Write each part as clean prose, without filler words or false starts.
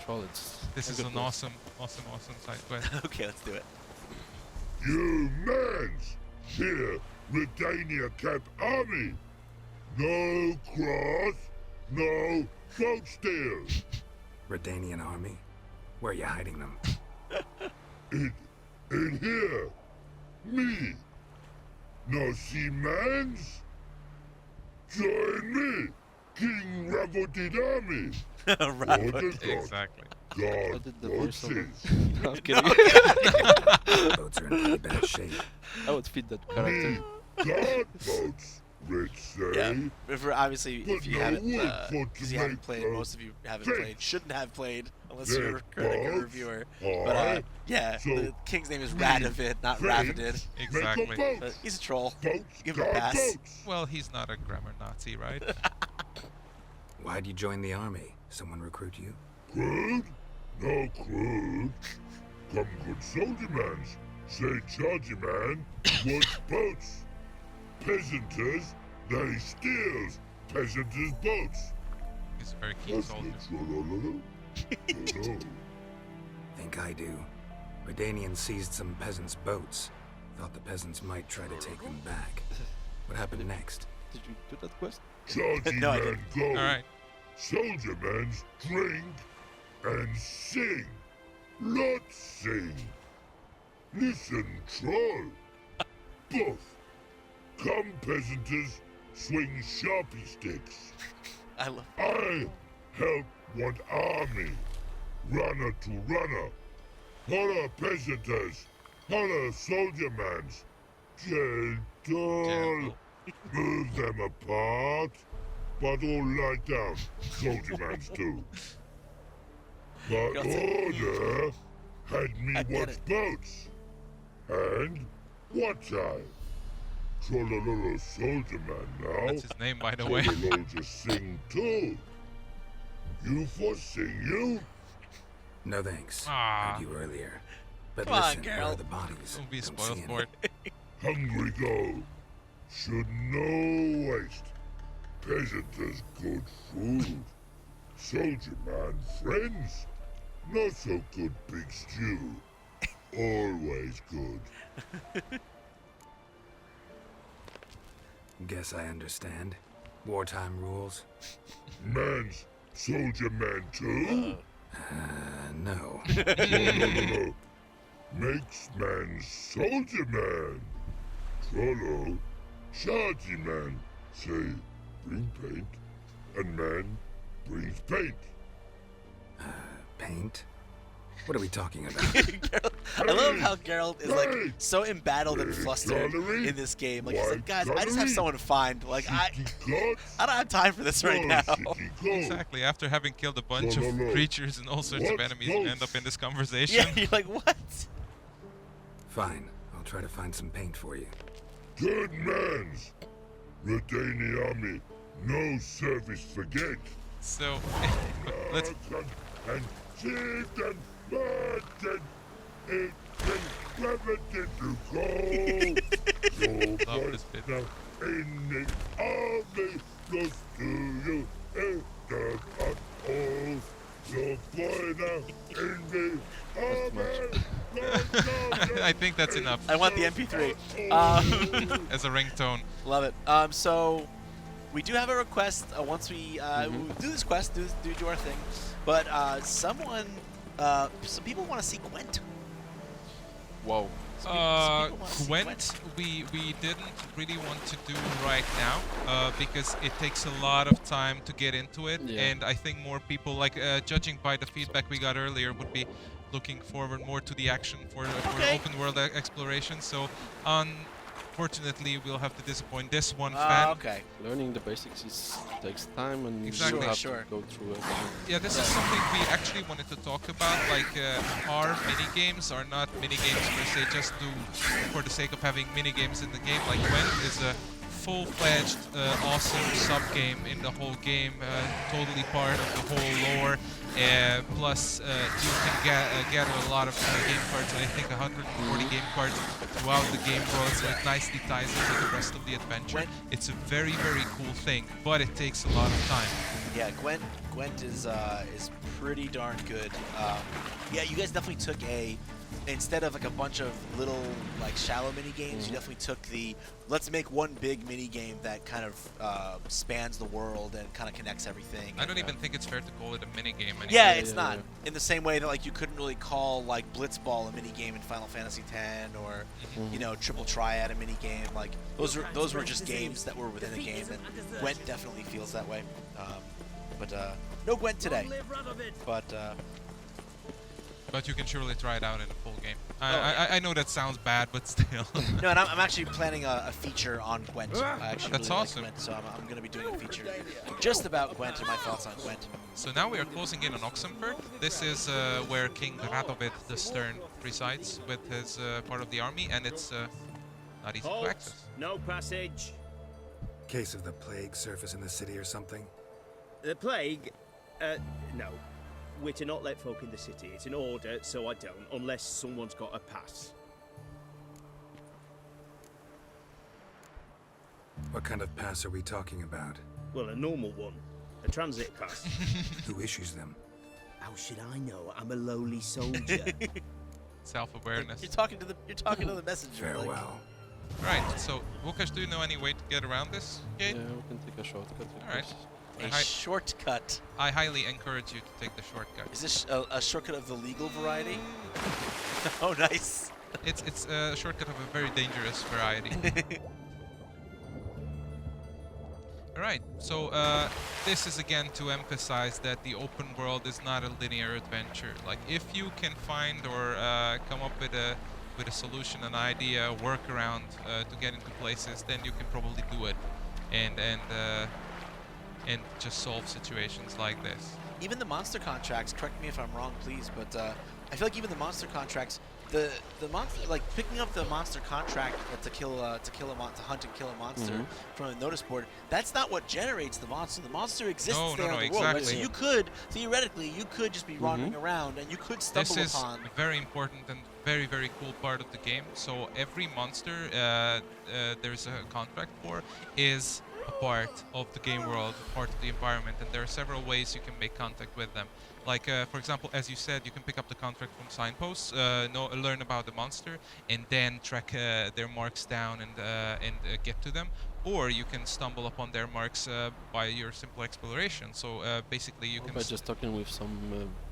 control. It's This a is good an quest. awesome side quest. Okay, let's do it. You mans! Here, Redania Cap Army! No cross, no boat steal! Redanian army? Where are you hiding them? In here! Me! No see mans? Join me! King Ravodid Army! Right. Orders God, Exactly. I God did the voice over. voices! No, I'm kidding. Boats are in pretty bad shape. I would feed that character. Me, God boats, rich say. Yeah. If obviously, if But you no haven't, wood for because to you haven't make played, a most of you haven't fence. played, shouldn't have played, unless Their you're a critic or boats reviewer. are But yeah, so the king's name is we Radovid, not Ravidid. fence, Exactly. Make a boat. But he's a troll. Boats, Give him a God pass. boats. Well, he's not a grammar Nazi, right? Why'd you join the army? Someone recruit you? Crude? No crude. Come good soldier mans. Say chargy man, what's boats? Peasanters, they steals peasanters' boats. He's a very keen That's soldier. the Trollolol. No. Think I do. Redanians seized some peasants' boats. Thought the peasants might try to take them back. What happened next? Did you do that quest? Chargy No, I man go. Alright. Soldier mans drink and sing. Not sing. Listen, troll. Buff. Come, peasanters, swing sharpie sticks. I love. I help one army. Runner to runner. Holla, peasanters. Holla, soldier mans. Gentle. Gentle. Move them apart. But all lie down. Soldier mans too. But Got it. order had me I get watch it. boats. And watch I. Trollolol soldier man now. That's his name, by the way. Trollolol just sing too. You for sing you? No thanks. Ah. Heard you earlier. But Come on, listen, where are Geralt. the bodies? Don't be Don't spoiled see for any. it. Hungry go. Should no waste. Peasanters good food. Soldier man friends. Not so good big stew. Always good. Guess I understand. Wartime rules? Man's soldier man too? No. No. Makes man soldier man. Trollo, chargy man, say bring paint, and man brings paint. Paint? What are we talking about? Geralt, I love how Geralt is like Hey! so embattled and Hey, flustered Connery! in this game. Like he's Why, like, guys, I just have Connery? someone to find. Like I City don't have time for this right now. City go. Exactly. After having killed a bunch of Trollolol. creatures and all sorts of What enemies, you end boats? up in this conversation. Yeah, you're like, what? Fine. I'll try to find some paint for you. Good mans. Redani army, no service forget. So, let's. And cheat and murder. It can never did you go. Love this bit. Now in the army, close to you, in the all. So boy now in the army. I think that's enough I want the MP3. as a ringtone. Love it. So we do have a request. Once we we'll do this quest, do our thing, but some people want to see Gwent. Whoa. Some people wanna see Gwent, we didn't really want to do right now because it takes a lot of time to get into it, Yeah. and I think more people, like judging by the feedback we got earlier, would be looking forward more to the action for Okay. open world exploration. So unfortunately, we'll have to disappoint this one fan. Okay. Learning the basics takes time, and Exactly. you have Sure. to go through it. Yeah, this is something we actually wanted to talk about. Like, our mini games are not mini games per se, just for the sake of having mini games in the game. Like, Gwent is a full-fledged, awesome sub-game in the whole game, totally part of the whole lore. Plus, you can gather a lot of game cards. I think 140 game cards throughout the game world, so it nicely ties into the rest of the adventure. It's a very, very cool thing, but it takes a lot of time. Yeah, Gwent is pretty darn good. Yeah, you guys definitely took instead of like a bunch of little like shallow mini games, you definitely took the let's make one big mini game that kind of spans the world and kind of connects everything. I don't even think it's fair to call it a mini game anymore. Yeah, it's not. In the same way that like you couldn't really call like Blitzball a mini game in Final Fantasy X or you know Triple Triad a mini game. Like those were just games that were within a game, and Gwent definitely feels that way. But no Gwent today. But you can surely try it out in a full game. I know that sounds bad, but still. No, and I'm actually planning a feature on Gwent. I actually That's really awesome. like Gwent, so I'm going to be doing a feature just about Gwent and my thoughts on Gwent. So now we are closing in on Oxenford. This is where King Radovid the Stern resides with his part of the army, and it's not easy to access. No passage. Case of the plague surface in the city or something? The plague? No. We're to not let folk in the city. It's an order, so I don't, unless someone's got a pass. What kind of pass are we talking about? Well, a normal one. A transit pass. Who issues them? How should I know? I'm a lowly soldier. Self-awareness. You're talking to the messenger. like- Farewell. Right, so Łukasz, do you know any way to get around this gate? Yeah, we can take a shortcut. of Alright. course. A shortcut. I highly encourage you to take the shortcut. Is this a shortcut of the legal variety? Oh, nice. It's a shortcut of a very dangerous variety. Alright, so this is again to emphasize that the open world is not a linear adventure. Like, if you can find or come up with a solution, an idea, a workaround to get into places, then you can probably do it, and just solve situations like this. Even the monster contracts, correct me if I'm wrong, please, but I feel like even the monster contracts, the monster, like picking up the monster contract to hunt and kill a monster from a notice board, that's not what generates the monster. The monster exists there in the world, right? So you could theoretically just be wandering around and you could stumble This is upon. a very important and very, very cool part of the game. So every monster there's a contract for is a part of the game world, a part of the environment, and there are several ways you can make contact with them. Like, for example, as you said, you can pick up the contract from signposts, learn about the monster, and then track their marks down and get to them. Or you can stumble upon their marks by your simple exploration. So basically, you Or can by just talking with some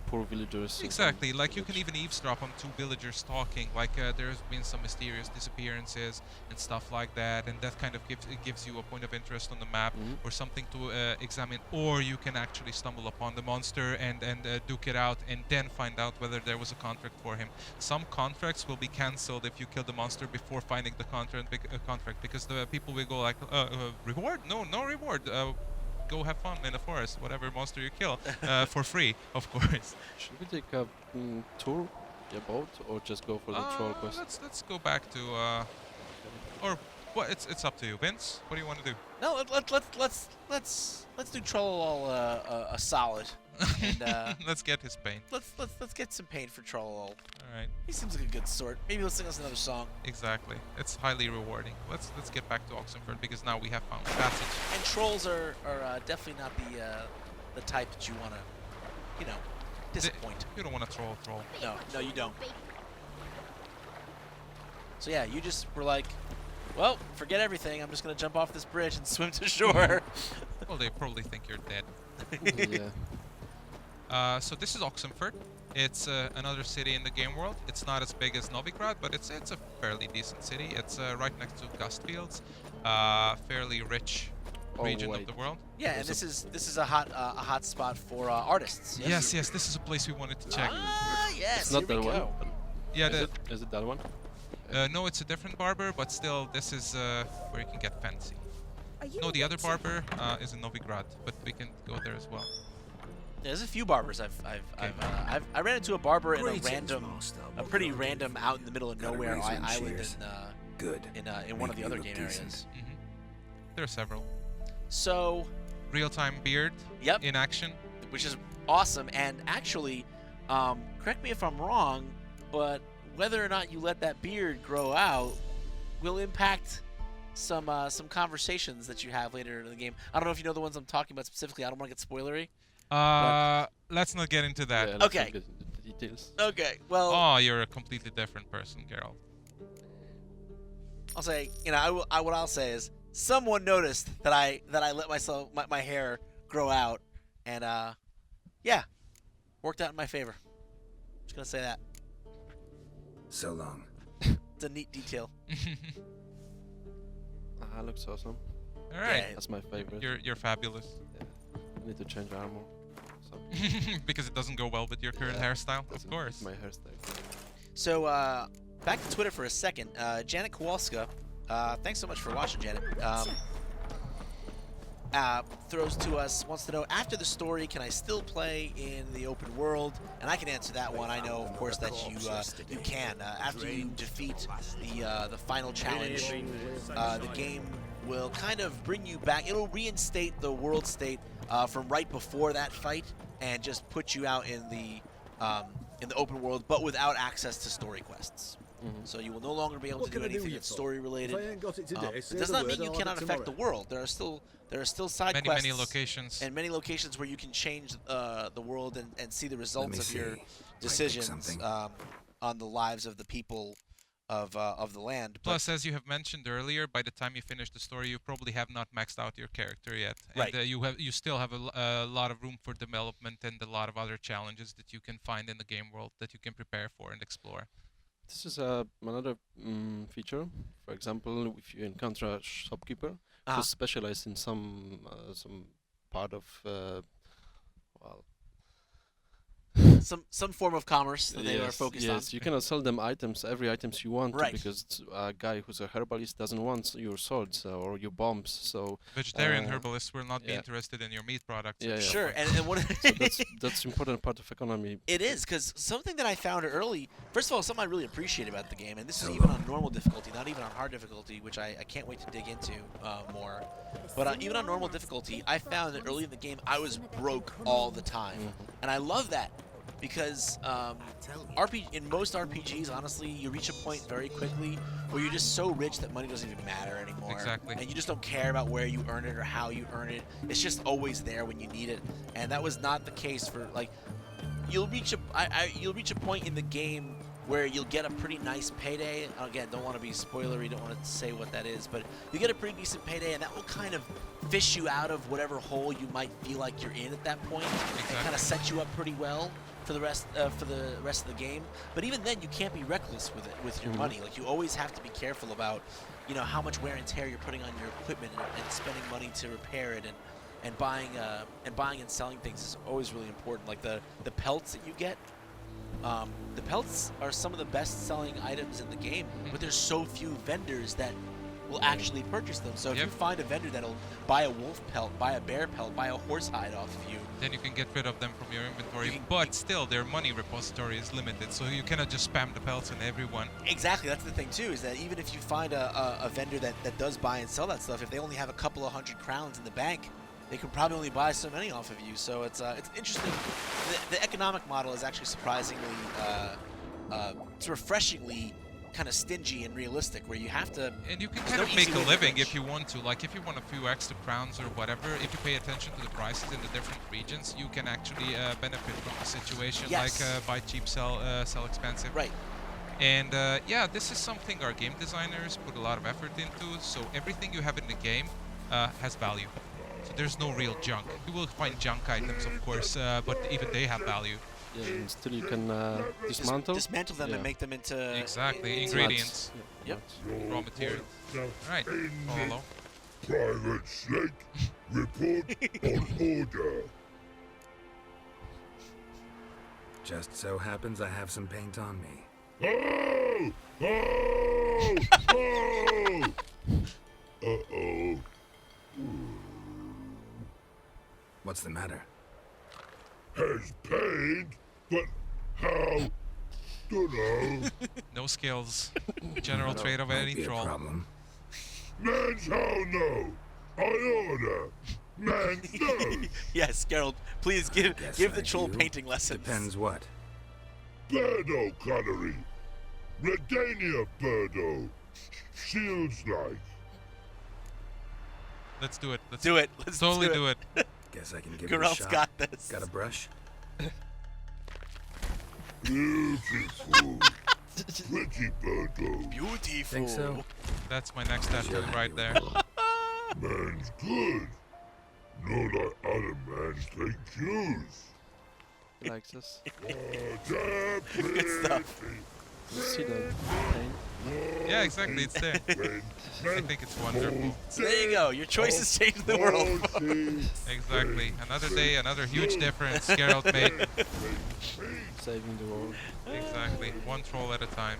poor villagers. or exactly, some like you can village. even eavesdrop on two villagers talking, like there's been some mysterious disappearances and stuff like that, and that kind of gives you a point of interest on the map or something to examine. Or you can actually stumble upon the monster and duke it out, and then find out whether there was a contract for him. Some contracts will be cancelled if you kill the monster before finding the contract because the people will go like, reward? No reward. Go have fun in the forest, whatever monster you kill, for free, of course. Should we take a tour about or just go for the troll quest? Let's go back to or what? It's up to you, Vince. What do you want to do? No, let's do Trollolol a solid, and Let's get his pain. let's get some pain for Trollolol. All right, He seems like a good sort. Maybe he'll sing us another song. exactly. It's highly rewarding. Let's get back to Oxenford because now we have found passage. And trolls are definitely not the type that you want to, disappoint. You don't want to troll. No, you don't. So yeah, you just were like, well, forget everything. I'm just gonna jump off this bridge and swim to shore. Well, they probably think you're dead. Yeah. So this is Oxenford. It's another city in the game world. It's not as big as Novigrad, but it's a fairly decent city. It's right next to Gustfields, fairly rich region of the world. Yeah, and this is a hot spot for artists. Yes, this is a place we wanted to check. Ah, yes. It's not here that we one. go. Yeah, Is it that one? no, it's a different barber, but still, this is where you can get fancy. No, the other barber is in Novigrad, but we can go there as well. Yeah, there's a few barbers I ran into a barber in a Greetings, random, master. a pretty random out in the middle of Got a nowhere razor and island shears. Good. in one of Make the me other look game decent. areas. There are several. So, Real-time beard yep, in action. which is awesome. And actually, correct me if I'm wrong, but whether or not you let that beard grow out will impact some conversations that you have later in the game. I don't know if you know the ones I'm talking about specifically. I don't want to get spoilery. Let's not get into that. Yeah, let's Okay. not get into the details. Okay, well, Oh, you're a completely different person, Geralt. I'll say, what I'll say is someone noticed that I let my hair grow out, and yeah, worked out in my favor. Just gonna say that. So long. It's a neat detail. Looks awesome. All right. Yeah. That's my favorite. You're fabulous. Yeah. I need to change armor. So Because it doesn't go well with your current Yeah, hairstyle, of doesn't course. fit my hairstyle. So back to Twitter for a second. Janet Kowalska, thanks so much for watching, Janet. Throws to us, wants to know, after the story, can I still play in the open world? And I can answer that one. I know, of course, that you can. After you defeat the final challenge, the game will kind of bring you back. It'll reinstate the world state from right before that fight and just put you out in the open world, but without access to story quests. So you will no longer be able to do anything that's story related. If I ain't got it today, It say does the not word, mean you I'll have cannot it affect the tomorrow. world. There are still side quests Many locations. and many locations where you can change the world and see the results of your see. decisions something. on the lives of the people of the land. But Plus, as you have mentioned earlier, by the time you finish the story, you probably have not maxed out your character yet, and Right. you still have a lot of room for development and a lot of other challenges that you can find in the game world that you can prepare for and explore. This is another feature. For example, if you encounter a shopkeeper who's specialized in some part of well, some form of commerce that they are focused on. yes, you cannot sell them every items you want, Right. because a guy who's a herbalist doesn't want your swords or your bombs. So Vegetarian Uh, herbalists will not be yeah. interested in your meat products. Yeah, yeah. Sure, and what so that's important part of economy. it is, because something that I found early, first of all, something I really appreciate about the game, and this is even on normal difficulty, not even on hard difficulty, which I can't wait to dig into more, but even on normal difficulty, I found that early in the game, I was broke all the time, and I love that, because in most RPGs, honestly, you reach a point very quickly where you're just so rich that money doesn't even matter anymore. Exactly. And you just don't care about where you earn it or how you earn it. It's just always there when you need it. And that was not the case for, like, you'll reach a point in the game where you'll get a pretty nice payday. Again, don't want to be spoilery, don't want to say what that is, but you get a pretty decent payday, and that will kind of fish you out of whatever hole you might feel like you're in at that point, and kind of set you up pretty well for the rest of the game. But even then, you can't be reckless with it, with your money. Like, you always have to be careful about, how much wear and tear you're putting on your equipment, and spending money to repair it, and buying and selling things is always really important. Like the pelts that you get. The pelts are some of the best-selling items in the game, but there's so few vendors that will actually purchase them. So if you find a vendor that'll buy a wolf pelt, buy a bear pelt, buy a horse hide off of you, then you can get rid of them from your inventory. But still, their money repository is limited, so you cannot just spam the pelts on everyone. Exactly, that's the thing too, is that even if you find a vendor that does buy and sell that stuff, if they only have a couple of 100 crowns in the bank, they could probably only buy so many off of you. So it's interesting. The economic model is actually surprisingly, it's refreshingly kind of stingy and realistic, where you have to. And you can kind of make a living if you want to. Like, if you want a few extra crowns or whatever, if you pay attention to the prices in the different regions, you can actually benefit from the situation. Yes. Like buy cheap, sell expensive. Right. And yeah, this is something our game designers put a lot of effort into. So everything you have in the game has value. So there's no real junk. You will find junk items, of course, but even they have value. Yeah, and still you can dismantle. Dismantle them and make them into Exactly, into ingredients, Yep. raw materials. Now, Right, Trollolol. Private Snake, report on order. Just so happens I have some paint on me. Oh! Oh! Oh! Uh-oh. What's the matter? Has paint, but how? Dunno. No skills. General trait of Might any be a troll. problem. Man's how no. I order. Man's nose. Yes, Geralt, please give Guess the I troll do. painting lessons. Depends what. Birdo colory. Redania Birdo. Shields like. Let's do it. Let's Do it. Let's totally do it. Guess I can give it a Geralt's shot. got this. Got a brush? Beautiful. Pretty Birdo. Beautiful. Think so? That's my next tattoo right there. Man's good. Not like other mans they choose. He likes this. Good stuff. You see the paint? Yeah, exactly. It's there. I think it's wonderful. So there you go. Your choices change the world. Exactly. Another day, another huge difference Geralt made. Saving the world. Exactly. One troll at a time.